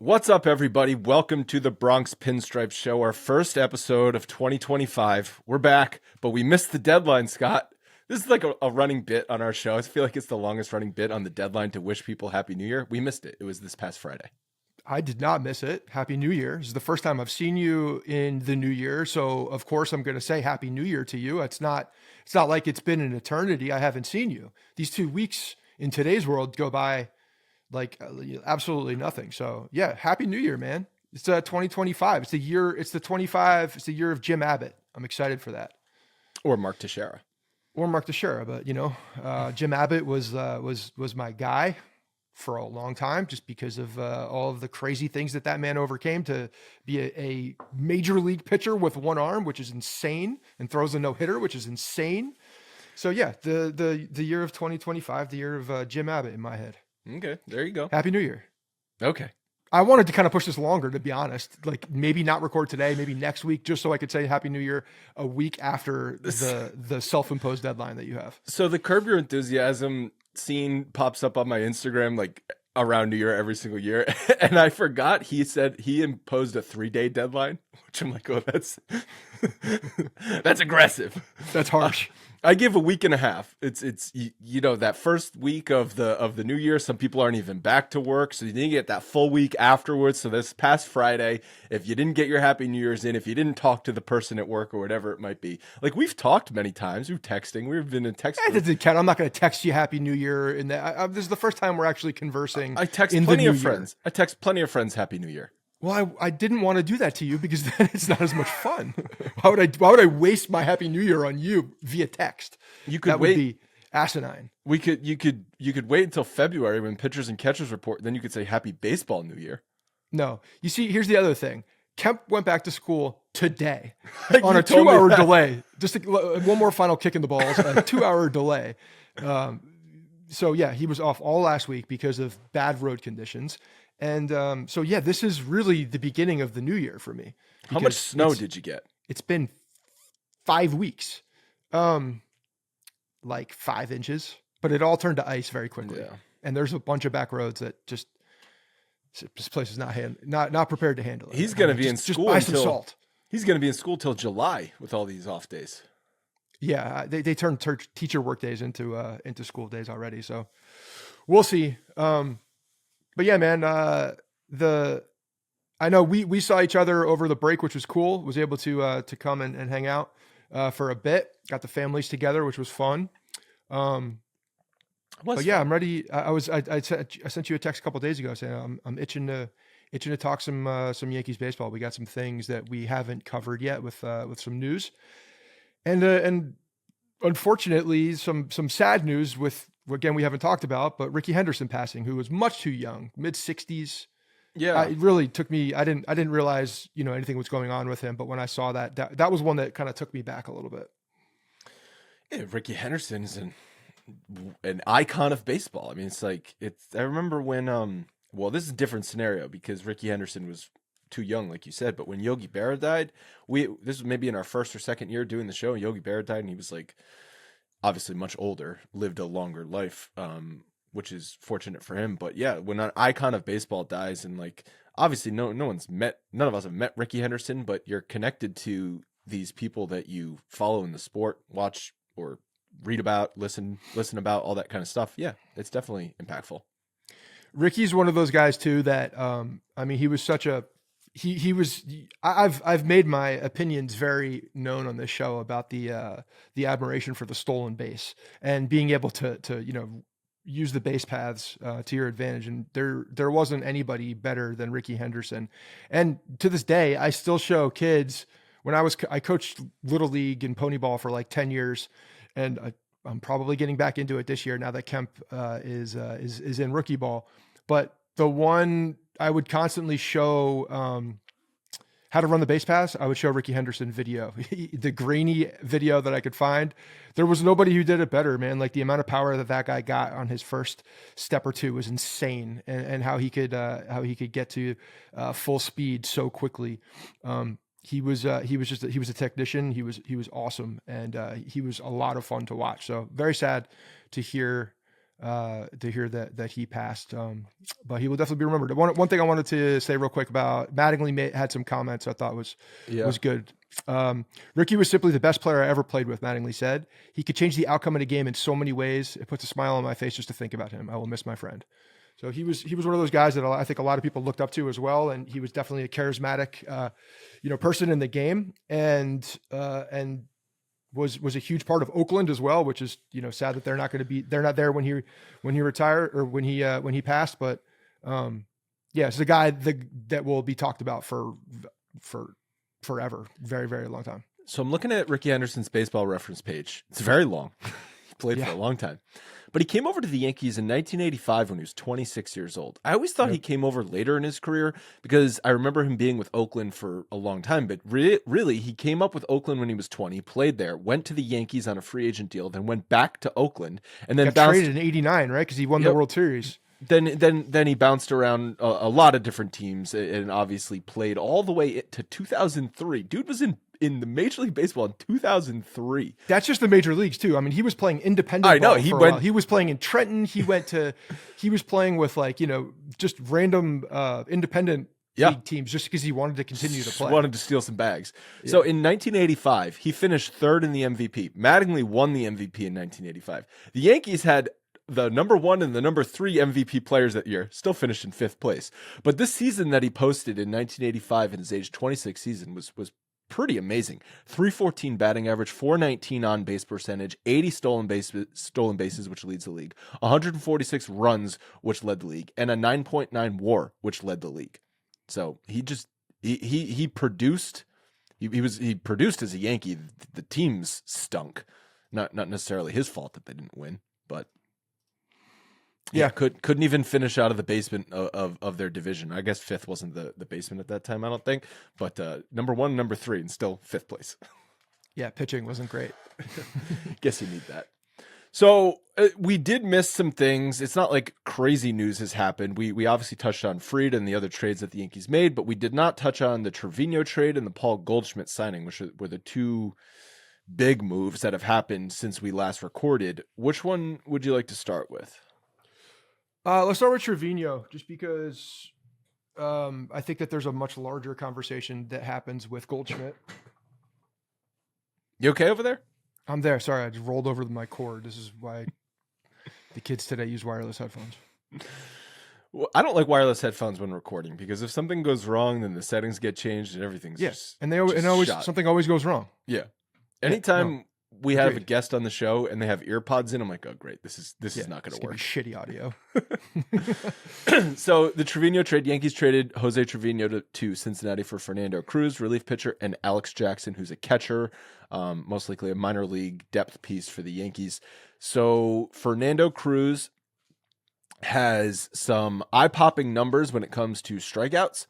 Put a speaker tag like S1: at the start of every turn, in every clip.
S1: What's up, everybody? Welcome to the Bronx Pinstripes Show, our first episode of 2025. We're back, but we missed the deadline, Scott. This is like a running bit on our show. I feel like it's the longest running bit on the deadline to wish people Happy New Year. We missed it. It was this past Friday.
S2: I did not miss it. Happy New Year. This is the first time I've seen you in the new year. So of course I'm going to say Happy New Year to you. It's not like it's been an eternity. I haven't seen you. These 2 weeks in today's world go by like absolutely nothing. So yeah, Happy New Year, man. It's 2025. It's the year of Jim Abbott. I'm excited for that.
S1: Or Mark Teixeira.
S2: But Jim Abbott was my guy for a long time, just because of all of the crazy things that man overcame to be a major league pitcher with one arm, which is insane, and throws a no-hitter, which is insane. So yeah, the year of 2025, the year of Jim Abbott in my head.
S1: Okay, there you go.
S2: Happy New Year.
S1: Okay.
S2: I wanted to kind of push this longer, to be honest. Like maybe not record today, maybe next week, just so I could say Happy New Year a week after the self-imposed deadline that you have.
S1: So the Curb Your Enthusiasm scene pops up on my Instagram like around New Year every single year. And I forgot he said he imposed a 3-day deadline, which I'm like, oh, that's aggressive.
S2: That's harsh.
S1: I give a week and a half. It's that first week of the new year, some people aren't even back to work, so you didn't get that full week afterwards. So this past Friday, if you didn't get your Happy New Year's in, if you didn't talk to the person at work or whatever it might be, like we've talked many times, we've texting, we've been in text.
S2: That doesn't count. I'm not going to text you Happy New Year. And this is the first time we're actually conversing.
S1: I text plenty of friends. I text plenty of friends Happy New Year.
S2: Well, I didn't want to do that to you because then it's not as much fun. Why would I waste my Happy New Year on you via text? That would be asinine.
S1: You could wait until February when pitchers and catchers report. Then you could say Happy Baseball New Year.
S2: No, you see, here's the other thing. Kemp went back to school today on a
S1: told me
S2: 2-hour
S1: that.
S2: delay. One more final kick in the balls, a 2-hour delay. So yeah, he was off all last week because of bad road conditions. And so yeah, this is really the beginning of the new year for me.
S1: How much snow did you get?
S2: It's been 5 weeks, like 5 inches, but it all turned to ice very quickly.
S1: Yeah.
S2: And there's a bunch of back roads that this place is not prepared to handle it.
S1: He's going to be in school
S2: just buy some salt.
S1: He's going to be in school till July with all these off days.
S2: Yeah, they turned teacher work days into school days already. So we'll see. But yeah, man, I know we saw each other over the break, which was cool. Was able to come and hang out for a bit. Got the families together, which was fun. But yeah, I'm ready. I sent you a text a couple of days ago saying I'm itching to talk some Yankees baseball. We got some things that we haven't covered yet with some news, and unfortunately some sad news with. Again, we haven't talked about, but Rickey Henderson passing, who was much too young, mid-60s.
S1: Yeah,
S2: it really took me. I didn't realize anything was going on with him, but when I saw that was one that kind of took me back a little bit.
S1: Yeah, Rickey Henderson is an icon of baseball. I mean, I remember when well, this is a different scenario because Rickey Henderson was too young, like you said. But when Yogi Berra died, this was maybe in our first or second year doing the show. Yogi Berra died, and he was like. Obviously much older, lived a longer life, which is fortunate for him. But yeah, when an icon of baseball dies, and like obviously none of us have met Rickey Henderson, but you're connected to these people that you follow in the sport, watch or read about, listen about, all that kind of stuff. Yeah, it's definitely impactful.
S2: Rickey's one of those guys too that I mean, he was such a he was. I've made my opinions very known on this show about the admiration for the stolen base and being able to use the base paths to your advantage. And there wasn't anybody better than Rickey Henderson. And to this day, I still show kids when I coached Little League and pony ball for like 10 years, and I'm probably getting back into it this year now that Kemp is in rookie ball. But the one I would constantly show how to run the base pass, I would show Rickey Henderson video, the grainy video that I could find. There was nobody who did it better, man. Like the amount of power that guy got on his first step or two was insane, and how he could get to full speed so quickly. He was a technician. He was awesome, and he was a lot of fun to watch. So very sad to hear to hear that he passed. But he will definitely be remembered. One thing I wanted to say real quick about Mattingly had some comments I thought was good. Rickey was simply the best player I ever played with, Mattingly said. He could change the outcome of the game in so many ways. It puts a smile on my face just to think about him. I will miss my friend. So he was one of those guys that I think a lot of people looked up to as well. And he was definitely a charismatic, person in the game, and was a huge part of Oakland as well, which is, sad that they're not there when he retired or when he passed. But it's a guy that will be talked about for forever, very, very long time.
S1: So I'm looking at Rickey Henderson's baseball reference page. It's very long. He played for a long time. But he came over to the Yankees in 1985 when he was 26 years old. I always thought he came over later in his career because I remember him being with Oakland for a long time. But really, he came up with Oakland when he was 20, played there, went to the Yankees on a free agent deal, then went back to Oakland, and then
S2: got traded in '89, right? Because he won the World Series.
S1: Then he bounced around a lot of different teams and obviously played all the way to 2003. Dude was in the Major League Baseball in 2003.
S2: That's just the major leagues too. I mean, he was playing independent. I know he was playing in Trenton. He was playing with just random independent league teams just because he wanted to continue to play.
S1: Wanted to steal some bags. Yeah. So in 1985, he finished third in the MVP. Mattingly won the MVP in 1985. The Yankees had the number 1 and the number 3 MVP players that year, still finished in 5th place. But this season that he posted in 1985 in his age 26 season was pretty amazing. 314 batting average, 419 on base percentage, 80 stolen bases, which leads the league, 146 runs, which led the league, and a 9.9 WAR, which led the league. So he produced. He produced as a Yankee. The teams stunk. Not necessarily his fault that they didn't win, but. Yeah, couldn't even finish out of the basement of their division. I guess 5th wasn't the basement at that time, I don't think. But number 1, number 3, and still 5th place.
S2: Yeah, pitching wasn't great.
S1: Guess you need that. So we did miss some things. It's not like crazy news has happened. We obviously touched on Fried and the other trades that the Yankees made, but we did not touch on the Trevino trade and the Paul Goldschmidt signing, which were the two big moves that have happened since we last recorded. Which one would you like to start with?
S2: Let's start with Trevino, just because I think that there's a much larger conversation that happens with Goldschmidt.
S1: You okay over there?
S2: I'm there. Sorry, I just rolled over my cord. This is why the kids today use wireless headphones.
S1: Well, I don't like wireless headphones when recording because if something goes wrong, then the settings get changed and everything's
S2: something always goes wrong.
S1: Yeah. Anytime we have a guest on the show and they have ear pods in, I'm like, oh great, this is not going to work.
S2: Shitty audio.
S1: So the Trevino trade, Yankees traded Jose Trevino to Cincinnati for Fernando Cruz, relief pitcher, and Alex Jackson, who's a catcher, most likely a minor league depth piece for the Yankees. So Fernando Cruz has some eye-popping numbers when it comes to strikeouts,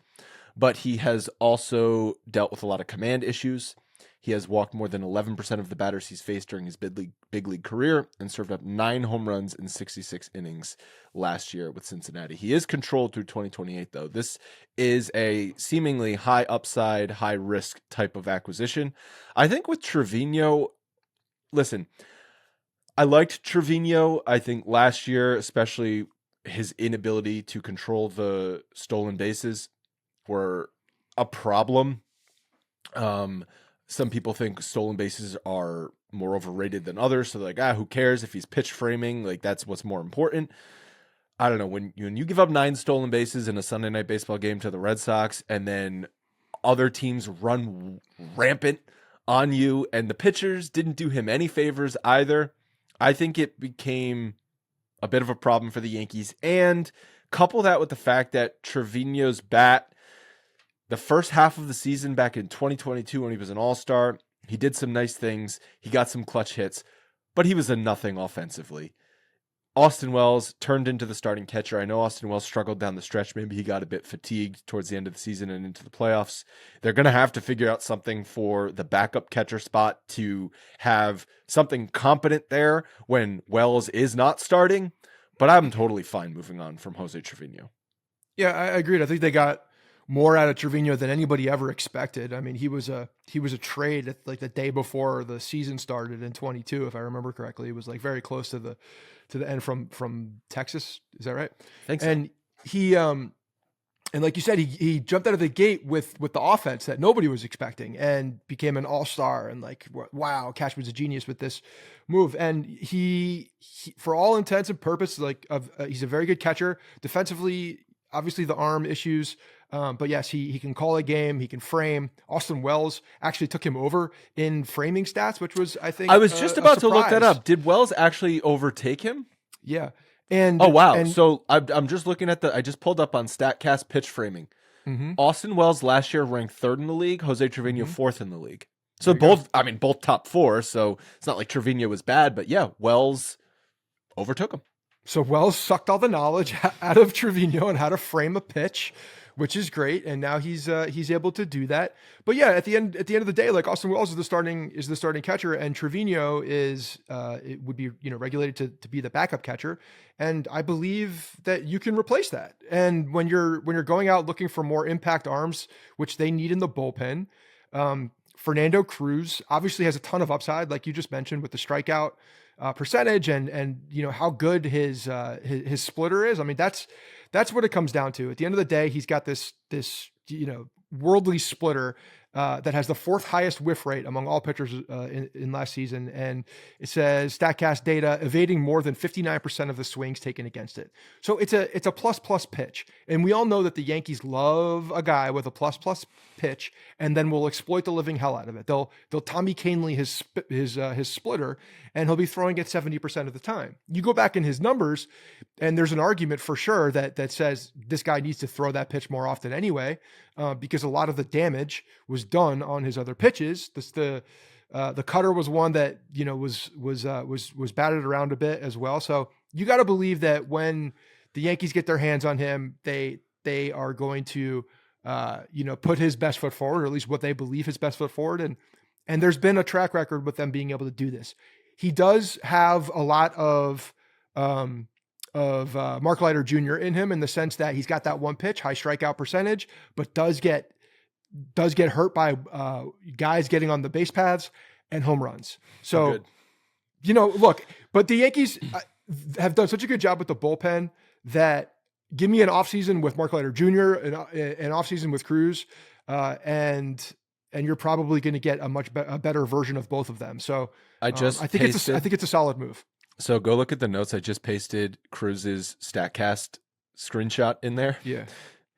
S1: but he has also dealt with a lot of command issues. He has walked more than 11% of the batters he's faced during his big league career and served up 9 home runs in 66 innings last year with Cincinnati. He is controlled through 2028, though. This is a seemingly high upside, high risk type of acquisition. I think with Trevino, listen, I liked Trevino. I think last year, especially his inability to control the stolen bases were a problem. Some people think stolen bases are more overrated than others. So they're like, who cares if he's pitch framing? Like, that's what's more important. I don't know. When you give up 9 stolen bases in a Sunday night baseball game to the Red Sox, and then other teams run rampant on you, and the pitchers didn't do him any favors either, I think it became a bit of a problem for the Yankees. And couple that with the fact that Trevino's bat, the first half of the season back in 2022 when he was an all-star, he did some nice things. He got some clutch hits, but he was a nothing offensively. Austin Wells turned into the starting catcher. I know Austin Wells struggled down the stretch. Maybe he got a bit fatigued towards the end of the season and into the playoffs. They're going to have to figure out something for the backup catcher spot to have something competent there when Wells is not starting. But I'm totally fine moving on from Jose Trevino.
S2: Yeah, I agreed. I think they got more out of Trevino than anybody ever expected. I mean, he was a trade at like the day before the season started in 22, if I remember correctly. It was like very close to the end from Texas. Is that right?
S1: Thanks. So.
S2: And he and like you said, he jumped out of the gate with the offense that nobody was expecting and became an all-star. And like, wow, Cashman's a genius with this move. And he for all intents and purposes, he's a very good catcher. Defensively, obviously the arm issues. But yes, he can call a game. He can frame. Austin Wells actually took him over in framing stats, which was, I think,
S1: I was just about to look that up. Did Wells actually overtake him?
S2: Yeah. And
S1: oh wow! So I'm just looking at I just pulled up on Statcast pitch framing.
S2: Mm-hmm.
S1: Austin Wells last year ranked 3rd in the league. Jose Trevino 4th in the league. So both top 4. So it's not like Trevino was bad, but yeah, Wells overtook him.
S2: So Wells sucked all the knowledge out of Trevino and how to frame a pitch, which is great. And now he's able to do that. But yeah, at the end of the day, like Austin Wells is the starting catcher, and Trevino it would be regulated to be the backup catcher. And I believe that you can replace that. And when you're going out looking for more impact arms, which they need in the bullpen, Fernando Cruz obviously has a ton of upside, like you just mentioned, with the strikeout percentage and how good his splitter is. I mean, that's what it comes down to. At the end of the day, he's got this worldly splitter that has the 4th highest whiff rate among all pitchers in last season. And it says Statcast data evading more than 59% of the swings taken against it. So it's a plus pitch. And we all know that the Yankees love a guy with a plus pitch, and then will exploit the living hell out of it. They'll Tommy Kahnle his splitter, and he'll be throwing it 70% of the time. You go back in his numbers, and there's an argument for sure that says this guy needs to throw that pitch more often anyway, because a lot of the damage was done on his other pitches. The cutter was one that was batted around a bit as well. So you got to believe that when the Yankees get their hands on him, they are going to put his best foot forward, or at least what they believe his best foot forward. And there's been a track record with them being able to do this. He does have a lot of Mark Leiter Jr. in him, in the sense that he's got that one pitch, high strikeout percentage, but does get hurt by guys getting on the base paths and home runs. So, look, but the Yankees have done such a good job with the bullpen that give me an offseason with Mark Leiter Jr., an offseason with Cruz, and you're probably going to get a better version of both of them. So I think it's a solid move.
S1: So go look at the notes. I just pasted Cruz's Statcast screenshot in there.
S2: Yeah.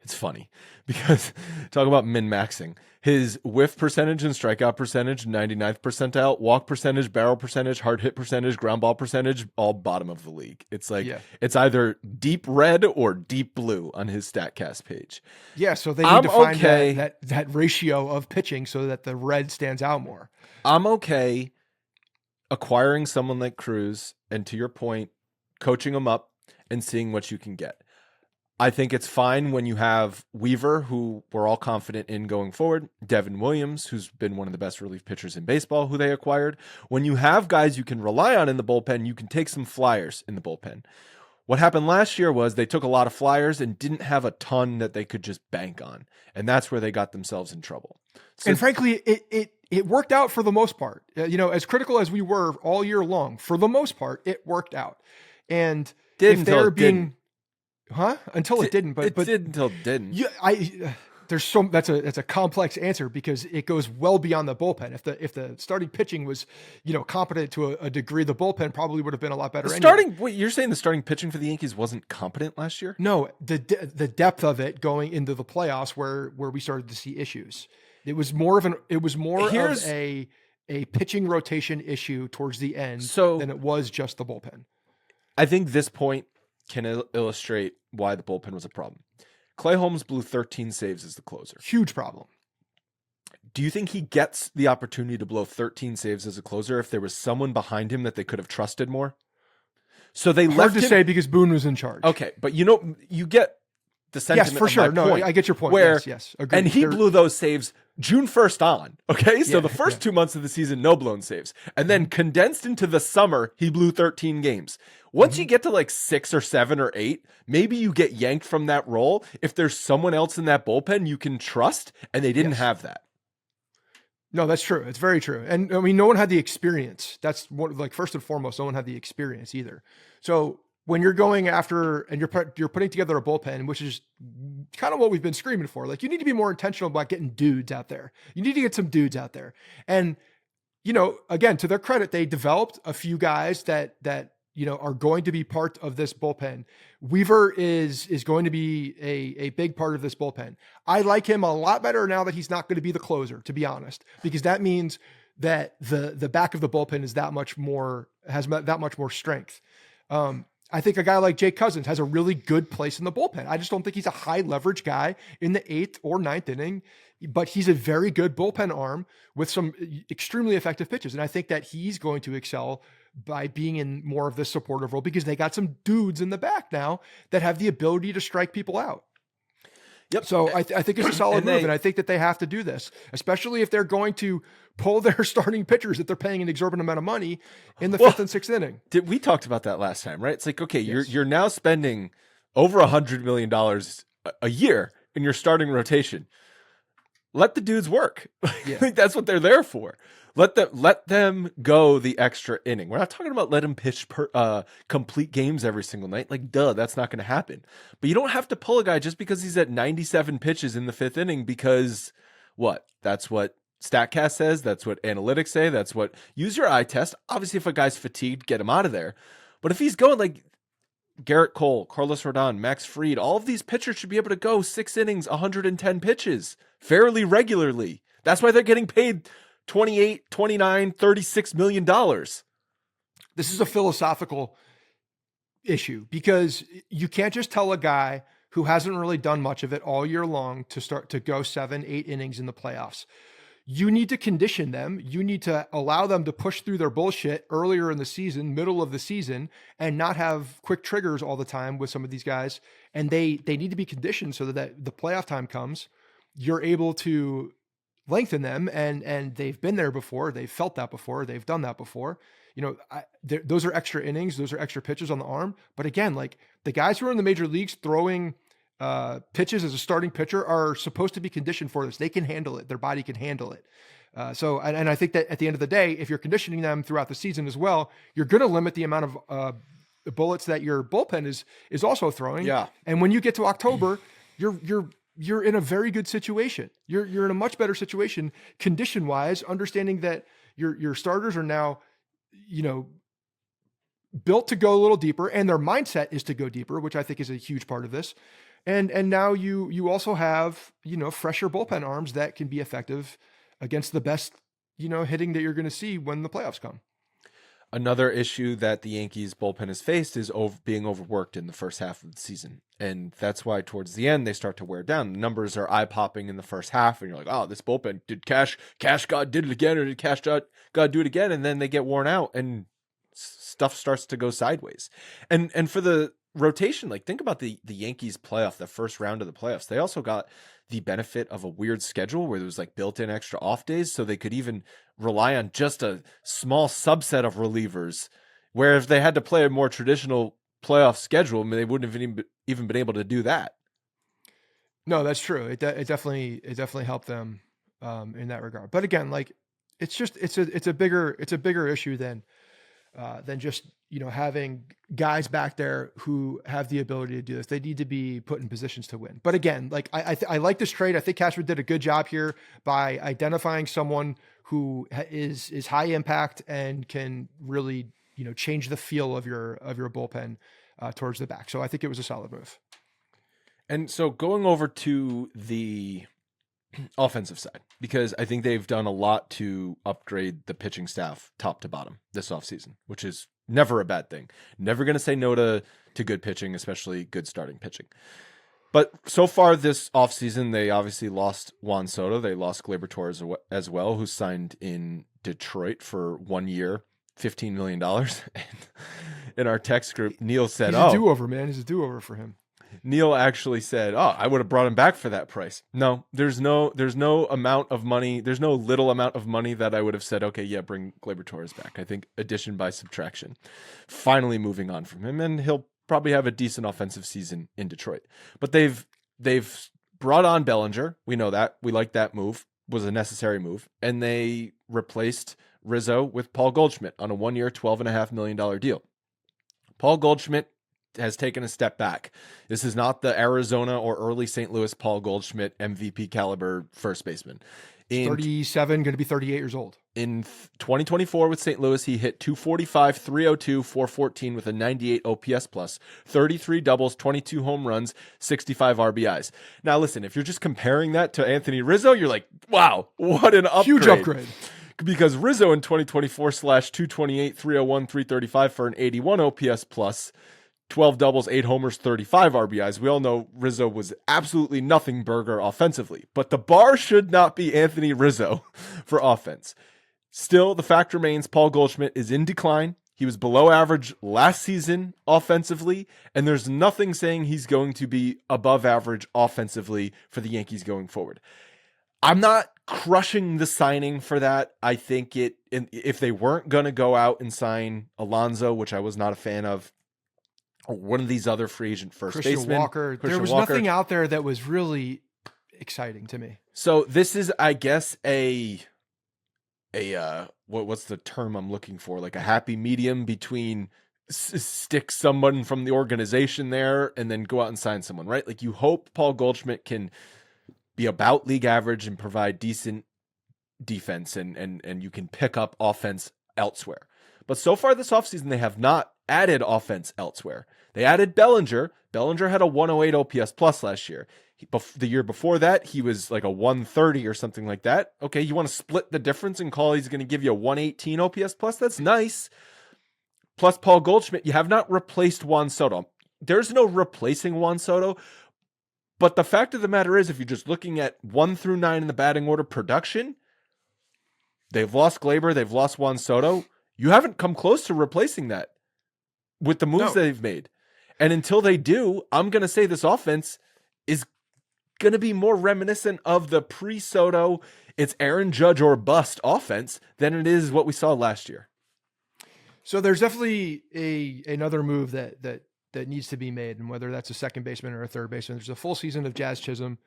S1: It's funny because talk about min-maxing. His whiff percentage and strikeout percentage, 99th percentile, walk percentage, barrel percentage, hard hit percentage, ground ball percentage, all bottom of the league. It's like, It's either deep red or deep blue on his Statcast page.
S2: Yeah, so they need to find that ratio of pitching so that the red stands out more.
S1: I'm okay acquiring someone like Cruz, and to your point, coaching him up and seeing what you can get. I think it's fine when you have Weaver, who we're all confident in going forward, Devin Williams, who's been one of the best relief pitchers in baseball, who they acquired. When you have guys you can rely on in the bullpen, you can take some flyers in the bullpen. What happened last year was they took a lot of flyers and didn't have a ton that they could just bank on. And that's where they got themselves in trouble.
S2: So, and frankly, it worked out for the most part. As critical as we were all year long, for the most part, it worked out. And if they're being... Until it didn't, but
S1: it did until it didn't.
S2: Yeah, that's a complex answer because it goes well beyond the bullpen. If the starting pitching was, competent to a degree, the bullpen probably would have been a lot better.
S1: Wait, you're saying the starting pitching for the Yankees wasn't competent last year?
S2: No, the depth of it going into the playoffs where we started to see issues. It was more of a pitching rotation issue towards the end than it was just the bullpen.
S1: I think this point can illustrate why the bullpen was a problem. Clay Holmes blew 13 saves as the closer.
S2: Huge problem.
S1: Do you think he gets the opportunity to blow 13 saves as a closer if there was someone behind him that they could have trusted more? So they
S2: Hard to say because Boone was in charge.
S1: Okay, but you get the sentiment
S2: Yes, for
S1: of
S2: sure.
S1: my
S2: No,
S1: point.
S2: I get your point.
S1: Where,
S2: Yes. Agreed.
S1: and he blew those saves June 1st on. Okay. So the first 2 months of the season, no blown saves. And then condensed into the summer, he blew 13 games. Once you get to like 6 or 7 or 8, maybe you get yanked from that role if there's someone else in that bullpen you can trust, and they didn't have that.
S2: No, that's true. It's very true. And I mean, no one had the experience. That's what, like, first and foremost, no one had the experience either. So when you're going after and you're putting together a bullpen, which is kind of what we've been screaming for, like, you need to be more intentional about getting dudes out there. You need to get some dudes out there. And, you know, again, to their credit, they developed a few guys that, you know, are going to be part of this bullpen. Weaver is going to be a big part of this bullpen. I like him a lot better now that he's not going to be the closer, to be honest, because that means that the back of the bullpen is that much more, has that much more strength. I think a guy like Jake Cousins has a really good place in the bullpen. I just don't think he's a high leverage guy in the 8th or 9th inning, but he's a very good bullpen arm with some extremely effective pitches. And I think that he's going to excel by being in more of this supportive role because they got some dudes in the back now that have the ability to strike people out.
S1: Yep.
S2: So I think it's a solid move, and I think that they have to do this, especially if they're going to pull their starting pitchers that they're paying an exorbitant amount of money in the 5th and 6th inning.
S1: We talked about that last time, right? It's like, okay, you're now spending over $100 million a year in your starting rotation. Let the dudes work. I think that's what they're there for. Let them go the extra inning. We're not talking about let them pitch complete games every single night. Like, duh, that's not going to happen. But you don't have to pull a guy just because he's at 97 pitches in the 5th inning because what? That's what StatCast says. That's what analytics say. That's what use your eye test. Obviously, if a guy's fatigued, get him out of there. But if he's going like Garrett Cole, Carlos Rodon, Max Fried, all of these pitchers should be able to go 6 innings, 110 pitches fairly regularly. That's why they're getting paid 28, 29, $36 million.
S2: This is a philosophical issue because you can't just tell a guy who hasn't really done much of it all year long to start to go 7, 8 innings in the playoffs. You need to condition them. You need to allow them to push through their bullshit earlier in the season, middle of the season, and not have quick triggers all the time with some of these guys. And they need to be conditioned so that the playoff time comes, you're able to lengthen them, and they've been there before. They've felt that before. They've done that before. You know, those are extra innings. Those are extra pitches on the arm. But again, like the guys who are in the major leagues throwing pitches as a starting pitcher are supposed to be conditioned for this. They can handle it. Their body can handle it. So I think that at the end of the day, if you're conditioning them throughout the season as well, you're going to limit the amount of bullets that your bullpen is also throwing.
S1: Yeah.
S2: And when you get to October, you're in a very good situation. You're in a much better situation condition wise, understanding that your starters are now, you know, built to go a little deeper, and their mindset is to go deeper, which I think is a huge part of this. And now you also have, you know, fresher bullpen arms that can be effective against the best, you know, hitting that you're going to see when the playoffs come.
S1: Another issue that the Yankees bullpen has faced is being overworked in the first half of the season. And that's why towards the end, they start to wear down. The numbers are eye-popping in the first half, and you're like, oh, this bullpen, did Cash God did it again, or did Cash God do it again? And then they get worn out, and stuff starts to go sideways. And for the rotation, like, think about the Yankees playoff, the first round of the playoffs. They also got the benefit of a weird schedule where there was like built-in extra off days, so they could even rely on just a small subset of relievers, where if they had to play a more traditional playoff schedule, I mean, they wouldn't have even been able to do that.
S2: No, that's true. It definitely helped them in that regard. But again, like it's a bigger issue than just, you know, having guys back there who have the ability to do this. They need to be put in positions to win. But again, like I like this trade. I think Cashman did a good job here by identifying someone who is high impact and can really, you know, change the feel of your bullpen towards the back. So I think it was a solid move.
S1: And so going over to the offensive side, because I think they've done a lot to upgrade the pitching staff top to bottom this offseason, which is never a bad thing. Never going to say no to good pitching, especially good starting pitching. But so far this offseason, they obviously lost Juan Soto. They lost Gleyber Torres as well, who signed in Detroit for 1 year, $15 million. And in our text group, Neil said,
S2: he's a do-over, man. He's a do-over for him.
S1: Neil actually said, "Oh, I would have brought him back for that price." No, there's no amount of money. There's no little amount of money that I would have said, "Okay, yeah, bring Gleyber Torres back." I think addition by subtraction. Finally moving on from him, and he'll probably have a decent offensive season in Detroit. But they've brought on Bellinger. We know that. We like that move. Was a necessary move, and they replaced Rizzo with Paul Goldschmidt on a 1-year, $12.5 million deal. Paul Goldschmidt has taken a step back. This is not the Arizona or early St. Louis Paul Goldschmidt MVP caliber first baseman.
S2: 37, going to be 38 years old.
S1: In 2024 with St. Louis, he hit 245, 302, 414 with a 98 OPS plus, 33 doubles, 22 home runs, 65 RBIs. Now listen, if you're just comparing that to Anthony Rizzo, you're like, wow, what an upgrade.
S2: Huge upgrade.
S1: Because Rizzo in 2024 /228, 301, 335 for an 81 OPS plus, 12 doubles, 8 homers, 35 RBIs. We all know Rizzo was absolutely nothing burger offensively, but the bar should not be Anthony Rizzo for offense. Still, the fact remains Paul Goldschmidt is in decline. He was below average last season offensively, and there's nothing saying he's going to be above average offensively for the Yankees going forward. I'm not crushing the signing for that. I think if they weren't going to go out and sign Alonso, which I was not a fan of, or one of these other free agent first basemen,
S2: Walker. There was nothing out there that was really exciting to me.
S1: So this is, I guess, what's the term I'm looking for? Like a happy medium between stick someone from the organization there and then go out and sign someone, right? Like you hope Paul Goldschmidt can be about league average and provide decent defense and you can pick up offense elsewhere. But so far this offseason, they have not added offense elsewhere. They added Bellinger. Bellinger had a 108 OPS plus last year. The year before that, he was like a 130 or something like that. Okay, you want to split the difference and call he's going to give you a 118 OPS plus? That's nice. Plus Paul Goldschmidt, you have not replaced Juan Soto. There's no replacing Juan Soto. But the fact of the matter is, if you're just looking at 1 through 9 in the batting order production, they've lost Gleyber, they've lost Juan Soto. You haven't come close to replacing that with the moves they've made. And until they do, I'm going to say this offense is going to be more reminiscent of the pre-Soto, it's Aaron Judge or bust offense than it is what we saw last year.
S2: So there's definitely another move that needs to be made, and whether that's a second baseman or a third baseman. There's a full season of Jazz Chisholm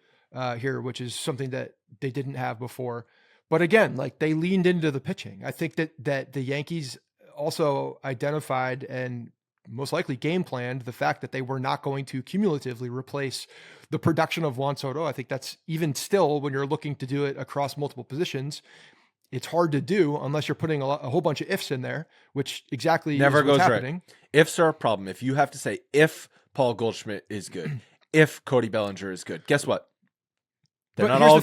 S2: here, which is something that they didn't have before. But again, like they leaned into the pitching. I think that the Yankees also identified and most likely game planned the fact that they were not going to cumulatively replace the production of Juan Soto. I think that's even still, when you're looking to do it across multiple positions, it's hard to do unless you're putting a whole bunch of ifs in there, which exactly
S1: never
S2: is what's
S1: goes
S2: happening.
S1: Right. Ifs are a problem. If you have to say if Paul Goldschmidt is good, if Cody Bellinger is good, guess what? They're not all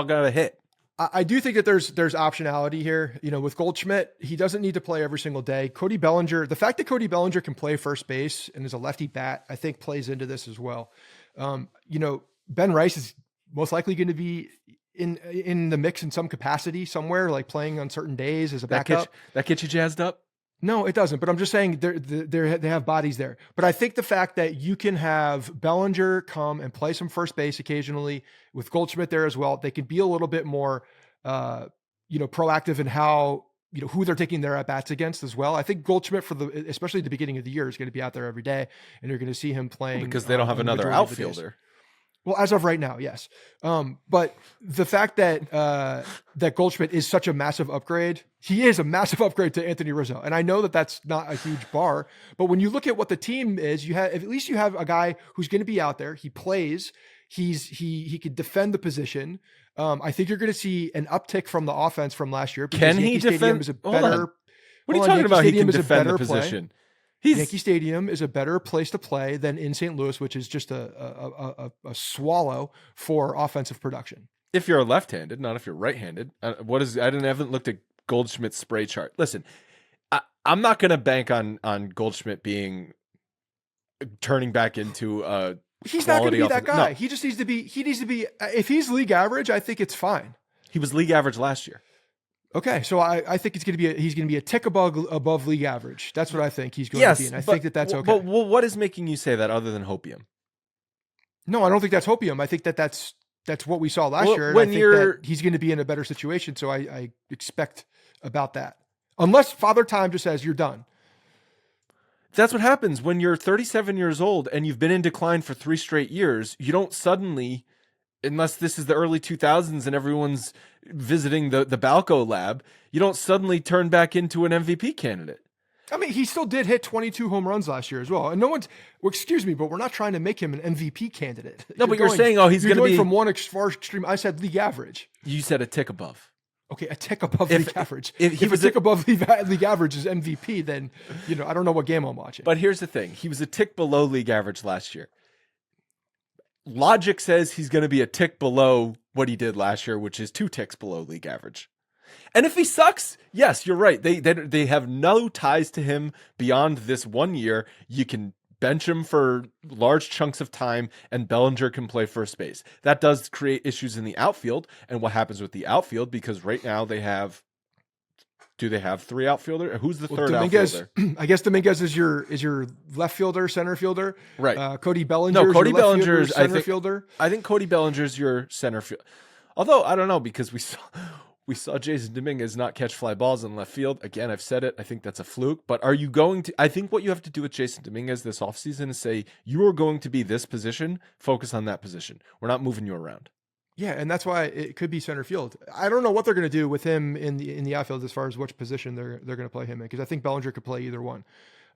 S1: gonna hit.
S2: I do think that there's optionality here. You know, with Goldschmidt, he doesn't need to play every single day. Cody Bellinger, the fact that Cody Bellinger can play first base and is a lefty bat, I think plays into this as well. You know, Ben Rice is most likely going to be in the mix in some capacity somewhere, like playing on certain days as a backup.
S1: That gets you jazzed up?
S2: No, it doesn't. But I'm just saying they have bodies there. But I think the fact that you can have Bellinger come and play some first base occasionally with Goldschmidt there as well, they can be a little bit more, proactive in how, who they're taking their at bats against as well. I think Goldschmidt especially at the beginning of the year is going to be out there every day, and you're going to see him playing
S1: because they don't have another outfielder.
S2: Well, as of right now, yes. But the fact that Goldschmidt is such a massive upgrade, he is a massive upgrade to Anthony Rizzo. And I know that that's not a huge bar, but when you look at what the team is, at least you have a guy who's going to be out there. He plays. He could defend the position. I think you're going to see an uptick from the offense from last year.
S1: Can he defend? What are you talking about? He can defend the position.
S2: Yankee Stadium is a better place to play than in St. Louis, which is just a swallow for offensive production.
S1: If you're left-handed, not if you're right-handed. I haven't looked at Goldschmidt's spray chart. Listen, I'm not going to bank on Goldschmidt turning back into a.
S2: He's not going to be that guy. No. He just needs to be. He needs to be. If he's league average, I think it's fine.
S1: He was league average last year.
S2: Okay, so I think he's going to be a tick above league average. That's what I think he's going to be, and I think that's okay.
S1: But what is making you say that other than hopium?
S2: No, I don't think that's hopium. I think that's what we saw last year. And
S1: when
S2: I think
S1: you're
S2: that he's going to be in a better situation. So I expect about that. Unless Father Time just says you're done.
S1: That's what happens when you're 37 years old and you've been in decline for 3 straight years. You don't suddenly, unless this is the early 2000s and everyone's visiting the Balco lab, you don't suddenly turn back into an MVP candidate.
S2: I mean, he still did hit 22 home runs last year as well. And no one's, well, excuse me, but we're not trying to make him an MVP candidate.
S1: No, but you're saying, oh, he's going to be
S2: from one far extreme. I said league average.
S1: You said a tick above.
S2: Okay, a tick above league average.
S1: If
S2: a tick above league average is MVP, then, I don't know what game I'm watching.
S1: But here's the thing. He was a tick below league average last year. Logic says he's going to be a tick below what he did last year, which is 2 ticks below league average. And if he sucks, yes, you're right. They have no ties to him beyond this 1 year. You can bench him for large chunks of time, and Bellinger can play first base. That does create issues in the outfield. And what happens with the outfield? Because right now they have. Do they have 3 outfielders? Who's the third outfielder?
S2: I guess Dominguez is your left fielder, center fielder.
S1: Right.
S2: Cody Bellinger.
S1: No, Cody Bellinger's
S2: center fielder.
S1: I think Cody Bellinger's your center field. Although I don't know, because we saw Jason Dominguez not catch fly balls in left field. Again, I've said it. I think that's a fluke. But are you going to? I think what you have to do with Jason Dominguez this offseason is say you are going to be this position. Focus on that position. We're not moving you around.
S2: Yeah, and that's why it could be center field. I don't know what they're going to do with him in the outfield as far as which position they're going to play him in, because I think Bellinger could play either one.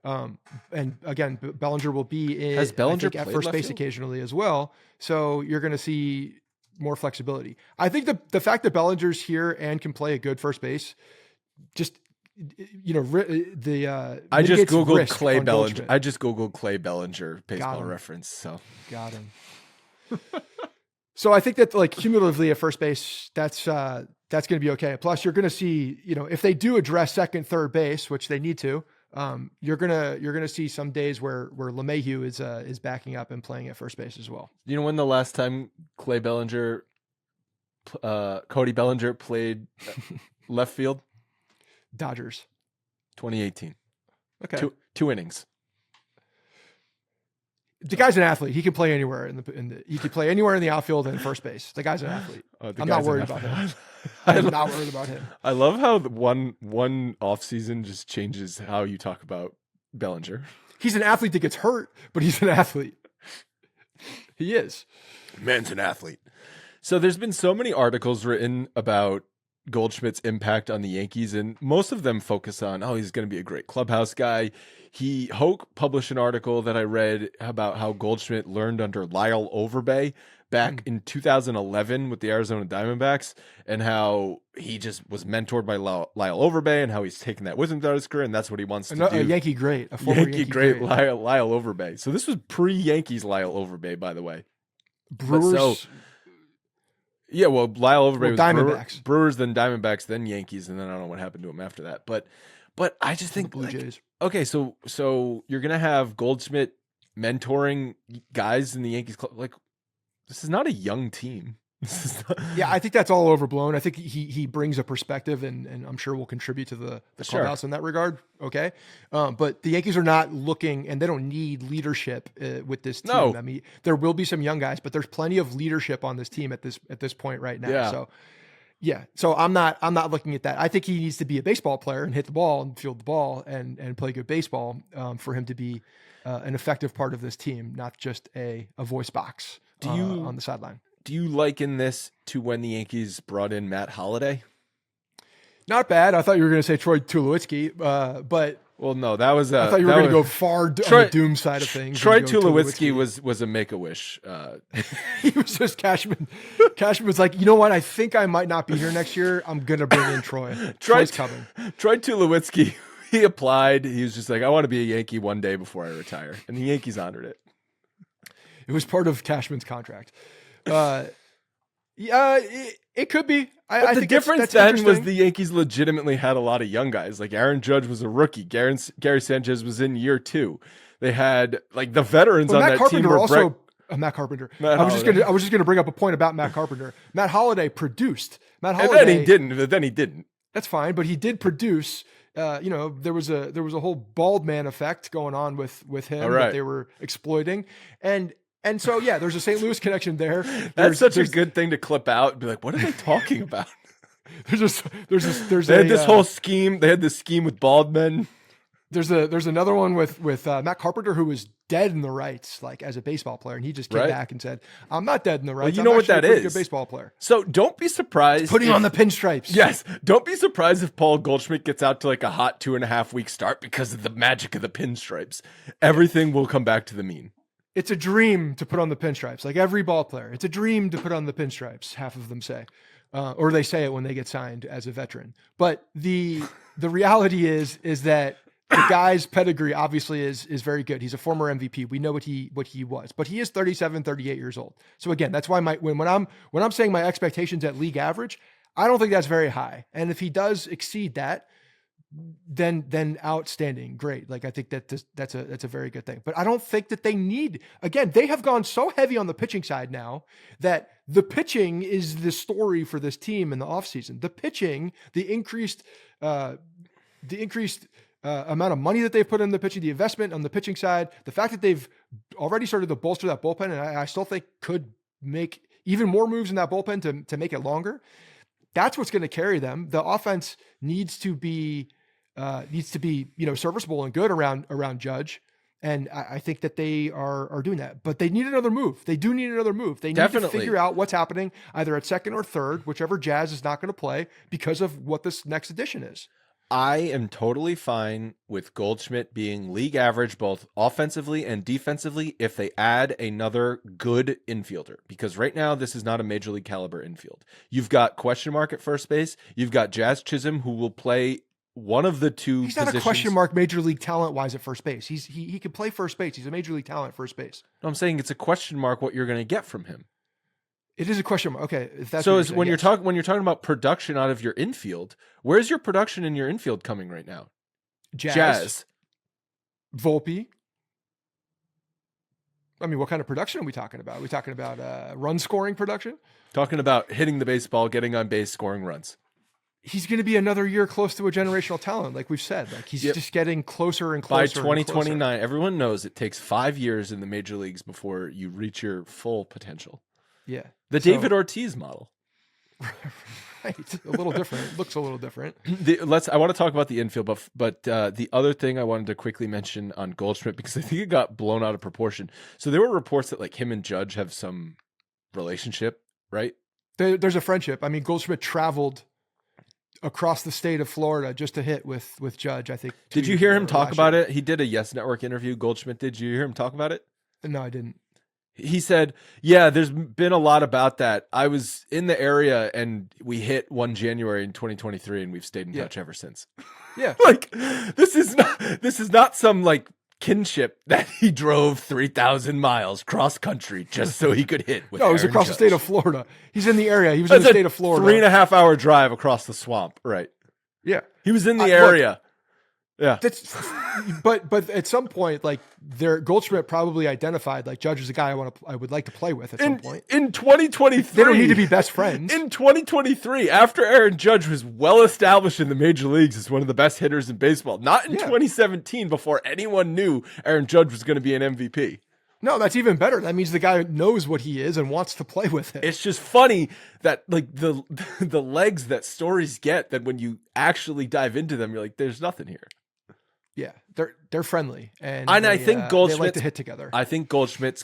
S2: And again, Bellinger will be in,
S1: Has Bellinger
S2: at first base occasionally as well. So you're going to see more flexibility. I think the fact that Bellinger's here and can play a good first base, just
S1: I just googled Clay Bellinger. I just googled Clay Bellinger baseball reference. So
S2: got him. So I think that cumulatively at first base, that's going to be okay. Plus, you're going to see, if they do address second, third base, which they need to, you're gonna see some days where LeMahieu is backing up and playing at first base as well.
S1: You know when the last time Cody Bellinger played left field?
S2: Dodgers,
S1: 2018.
S2: Okay,
S1: two innings.
S2: The guy's an athlete. He can play anywhere he can play anywhere in the outfield and first base. The guy's an athlete. I'm not worried about him. I'm not worried about him.
S1: I love how one off season just changes how you talk about Bellinger.
S2: He's an athlete that gets hurt, but he's an athlete. He is.
S1: Man's an athlete. So there's been so many articles written about Goldschmidt's impact on the Yankees, and most of them focus on, he's going to be a great clubhouse guy. Hoke published an article that I read about how Goldschmidt learned under Lyle Overbay back in 2011 with the Arizona Diamondbacks, and how he just was mentored by Lyle Overbay, and how he's taken that with him throughout his career, and that's what he wants to do.
S2: A Yankee great, a former
S1: Yankee great. Lyle Overbay. So this was pre-Yankees Lyle Overbay, by the way.
S2: Brewers.
S1: Yeah, well, Lyle Overbay was
S2: Diamondbacks.
S1: Brewers, then Diamondbacks, then Yankees, and then I don't know what happened to him after that. But I just think
S2: Blue Jays.
S1: Okay, so you're gonna have Goldschmidt mentoring guys in the Yankees club. This is not a young team.
S2: Yeah, I think that's all overblown. I think he brings a perspective, and I'm sure will contribute to the clubhouse in that regard. Okay, but the Yankees are not looking, and they don't need leadership with this team.
S1: No.
S2: I mean, there will be some young guys, but there's plenty of leadership on this team at this point right now.
S1: Yeah.
S2: So. Yeah, so I'm not looking at that. I think he needs to be a baseball player and hit the ball and field the ball and play good baseball for him to be an effective part of this team, not just a voice box on the sideline.
S1: Do you liken this to when the Yankees brought in Matt Holliday?
S2: Not bad. I thought you were going to say Troy Tulowitzki, but
S1: well, no, that was.
S2: I thought you were going to go far on the doom side of things.
S1: Troy Tulowitzki was a Make-A-Wish.
S2: He was just Cashman. Cashman was like, you know what? I think I might not be here next year. I'm going to bring in Troy. Troy's coming.
S1: Troy Tulowitzki, he applied. He was just like, I want to be a Yankee one day before I retire. And the Yankees honored it.
S2: It was part of Cashman's contract. Yeah, it could be.
S1: I think the difference then was the Yankees legitimately had a lot of young guys. Like Aaron Judge was a rookie. Gary Sanchez was in year 2. They had the veterans on that team were also
S2: Matt Carpenter. I was just gonna bring up a point about Matt Carpenter. Matt Holliday produced.
S1: And then he didn't.
S2: That's fine, but he did produce. There was a whole bald man effect going on with him that they were exploiting, and And so, yeah, there's a St. Louis connection there.
S1: That's such a good thing to clip out and be like, what are they talking about?
S2: There's
S1: they had this whole scheme. They had this scheme with bald men.
S2: There's another one with Matt Carpenter, who was dead in the rights, like as a baseball player. And he just came back and said, I'm not dead in the rights.
S1: Well, you know what that is?
S2: Good baseball player.
S1: So don't be surprised.
S2: Putting on the pinstripes.
S1: Yes. Don't be surprised if Paul Goldschmidt gets out to like a hot 2.5 week start because of the magic of the pinstripes. Everything will come back to the mean.
S2: It's a dream to put on the pinstripes. Like every ball player, it's a dream to put on the pinstripes. Half of them say, or they say it when they get signed as a veteran. But the reality is that the guy's pedigree obviously is very good. He's a former MVP. We know what he was, but he is 37, 38 years old. So again, that's why when I'm saying my expectations at league average, I don't think that's very high. And if he does exceed that, then outstanding, great. Like I think that's a very good thing. But I don't think that they need. Again, they have gone so heavy on the pitching side now that the pitching is the story for this team in the offseason. The pitching, the increased amount of money that they've put in the pitching, the investment on the pitching side, the fact that they've already started to bolster that bullpen, and I still think could make even more moves in that bullpen to make it longer. That's what's going to carry them. The offense needs to be serviceable and good around Judge. And I think that they are doing that, but they need another move. They do need another move. They need to figure out what's happening either at second or third, whichever Jazz is not going to play because of what this next edition is.
S1: I am totally fine with Goldschmidt being league average, both offensively and defensively, if they add another good infielder, because right now this is not a major league caliber infield. You've got question mark at first base. You've got Jazz Chisholm, who will play one of the two
S2: He's not a question mark major league talent wise at first base. He can play first base. He's a major league talent at first base.
S1: No, I'm saying it's a question mark what you're going to get from him.
S2: It is a question mark. Okay, if that's
S1: so. When you're talking about production out of your infield, where's your production in your infield coming right now? Jazz,
S2: Volpe. I mean, what kind of production are we talking about? Are we talking about run scoring production?
S1: Talking about hitting the baseball, getting on base, scoring runs.
S2: He's going to be another year close to a generational talent, like we've said. Like he's just getting closer and closer.
S1: By 2029, everyone knows it takes 5 years in the major leagues before you reach your full potential.
S2: Yeah.
S1: The David Ortiz model.
S2: Right. A little different. It looks a little different.
S1: I want to talk about the infield, but the other thing I wanted to quickly mention on Goldschmidt, because I think it got blown out of proportion. So there were reports that like him and Judge have some relationship, right?
S2: There's a friendship. I mean, Goldschmidt traveled across the state of Florida just to hit with Judge, I think.
S1: Did you hear him talk about it? He did a Yes Network interview, Goldschmidt. Did you hear him talk about it?
S2: No, I didn't.
S1: He said, yeah, there's been a lot about that. I was in the area and we hit 1 January in 2023 and we've stayed in touch ever since.
S2: Yeah.
S1: Like this is not some like kinship that he drove 3,000 miles cross country just so he could hit with.
S2: No, it was across the state of Florida. He's in the area. He was in the state of Florida.
S1: 3.5 hour drive across the swamp. Right.
S2: Yeah.
S1: He was in the area. Yeah.
S2: But at some point, like Goldschmidt probably identified like Judge is a guy I would like to play with at some point.
S1: In 2023.
S2: They don't need to be best friends.
S1: In 2023, after Aaron Judge was well established in the major leagues as one of the best hitters in baseball, not in 2017 before anyone knew Aaron Judge was going to be an MVP.
S2: No, that's even better. That means the guy knows what he is and wants to play with it.
S1: It's just funny that like the legs that stories get, that when you actually dive into them, you're like, there's nothing here.
S2: Yeah, they're friendly, and
S1: I think Goldschmidt
S2: they like to hit together.
S1: I think Goldschmidt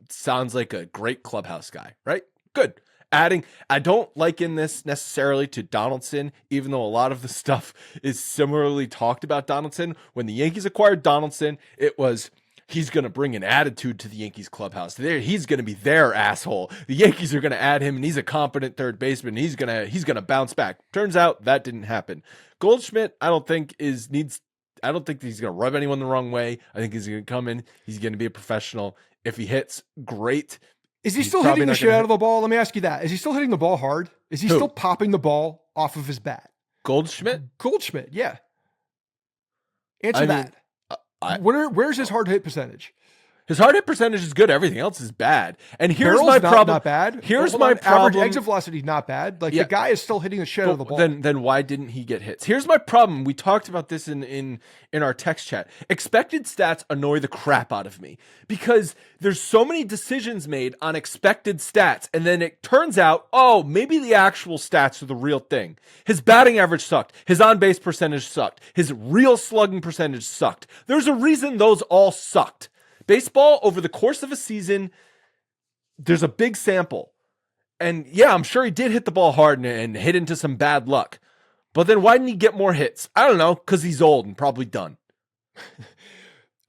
S1: sounds like a great clubhouse guy, right? Good. I don't liken this necessarily to Donaldson, even though a lot of the stuff is similarly talked about Donaldson. When the Yankees acquired Donaldson, it was he's going to bring an attitude to the Yankees clubhouse. He's going to be their asshole. The Yankees are going to add him, and he's a competent third baseman. He's going to bounce back. Turns out that didn't happen. Goldschmidt, I don't think he's going to rub anyone the wrong way. I think he's going to come in. He's going to be a professional. If he hits, great.
S2: Is he still hitting the shit out of the ball? Let me ask you that. Is he still hitting the ball hard? Is he still popping the ball off of his bat?
S1: Goldschmidt,
S2: yeah. Answer that. Where's his hard hit percentage?
S1: His hard hit percentage is good. Everything else is bad. And here's
S2: Barrel's
S1: my problem.
S2: Not bad.
S1: Here's
S2: Hold
S1: my
S2: on.
S1: problem.
S2: Average exit velocity, not bad. Like,
S1: Yeah.
S2: the guy is still hitting the shit out of the ball.
S1: Then why didn't he get hits? Here's my problem. We talked about this in our text chat. Expected stats annoy the crap out of me because there's so many decisions made on expected stats, and then it turns out, oh, maybe the actual stats are the real thing. His batting average sucked. His on-base percentage sucked. His real slugging percentage sucked. There's a reason those all sucked. Baseball, over the course of a season, there's a big sample. And yeah, I'm sure he did hit the ball hard and hit into some bad luck. But then why didn't he get more hits? I don't know, because he's old and probably done.